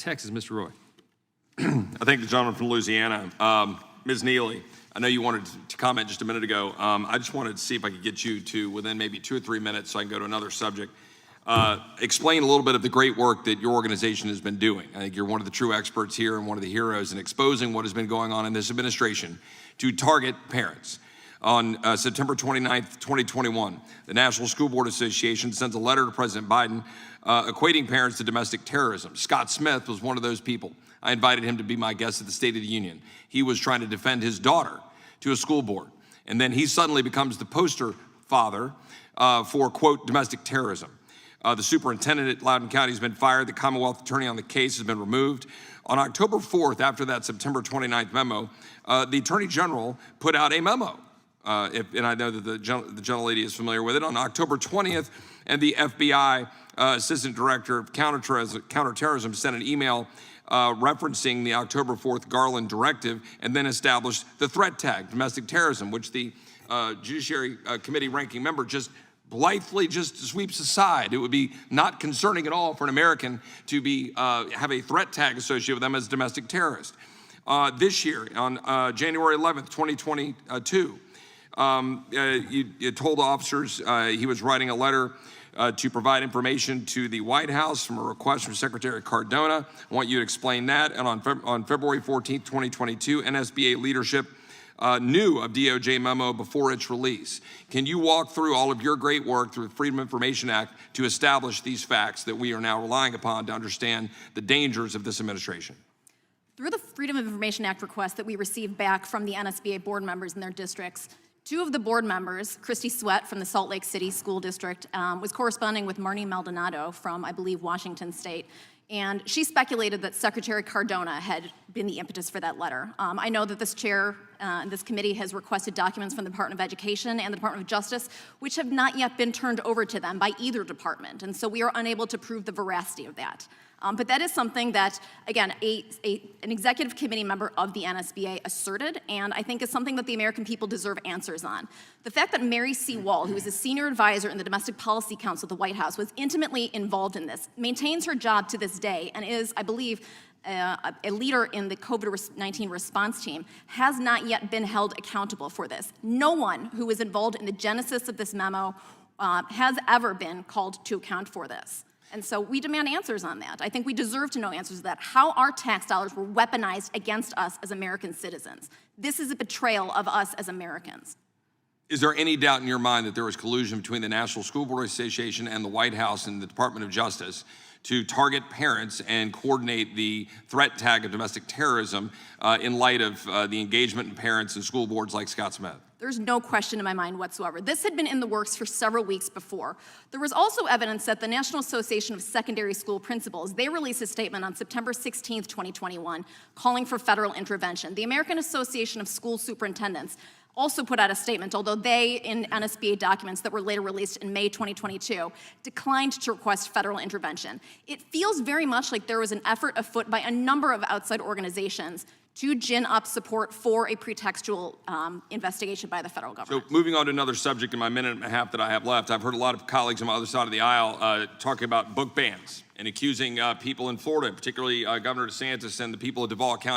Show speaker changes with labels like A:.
A: Texas, Mr. Roy.
B: I thank the gentleman from Louisiana. Ms. Neely, I know you wanted to comment just a minute ago. I just wanted to see if I could get you to, within maybe 2 or 3 minutes so I can go to another subject, explain a little bit of the great work that your organization has been doing. I think you're one of the true experts here and one of the heroes in exposing what has been going on in this administration to target parents. On September 29th, 2021, the National School Board Association sends a letter to President Biden equating parents to domestic terrorism. Scott Smith was one of those people. I invited him to be my guest at the State of the Union. He was trying to defend his daughter to a school board. And then he suddenly becomes the poster father for, quote, domestic terrorism. The superintendent at Loudoun County has been fired. The Commonwealth attorney on the case has been removed. On October 4th, after that September 29th memo, the Attorney General put out a memo. And I know that the gentlelady is familiar with it. On October 20th, and the FBI Assistant Director of Counterterrorism sent an email referencing the October 4th Garland directive, and then established the threat tag, domestic terrorism, which the Judiciary Committee ranking member just blithely just sweeps aside. It would be not concerning at all for an American to be have a threat tag associated with them as domestic terrorist. This year, on January 11th, 2022, you told officers he was writing a letter to provide information to the White House from a request from Secretary Cardona. I want you to explain that. And on February 14th, 2022, NSBA leadership knew of DOJ memo before its release. Can you walk through all of your great work through the Freedom of Information Act to establish these facts that we are now relying upon to understand the dangers of this administration?
C: Through the Freedom of Information Act request that we received back from the NSBA board members in their districts, 2 of the board members, Christy Sweat from the Salt Lake City School District, was corresponding with Marnie Maldonado from, I believe, Washington State. And she speculated that Secretary Cardona had been the impetus for that letter. I know that this chair, this committee has requested documents from the Department of Education and the Department of Justice, which have not yet been turned over to them by either department. And so we are unable to prove the veracity of that. But that is something that, again, an executive committee member of the NSBA asserted, and I think is something that the American people deserve answers on. The fact that Mary C. Wall, who is a senior advisor in the Domestic Policy Council at the White House, was intimately involved in this, maintains her job to this day, and is, I believe, a leader in the COVID-19 response team, has not yet been held accountable for this. No one who was involved in the genesis of this memo has ever been called to account for this. And so we demand answers on that. I think we deserve to know answers to that. How our tax dollars were weaponized against us as American citizens. This is a betrayal of us as Americans.
B: Is there any doubt in your mind that there was collusion between the National School Board Association and the White House and the Department of Justice to target parents and coordinate the threat tag of domestic terrorism in light of the engagement in parents and school boards like Scott Smith?
C: There's no question in my mind whatsoever. This had been in the works for several weeks before. There was also evidence that the National Association of Secondary School Principals, they released a statement on September 16th, 2021, calling for federal intervention. The American Association of School Superintendents also put out a statement, although they, in NSBA documents that were later released in May 2022, declined to request federal intervention. It feels very much like there was an effort afoot by a number of outside organizations to gin up support for a pretextual investigation by the federal government.
B: So moving on to another subject in my minute and a half that I have left, I've heard a lot of colleagues on the other side of the aisle talking about book bans and accusing people in Florida, particularly Governor DeSantis and the people of Duval County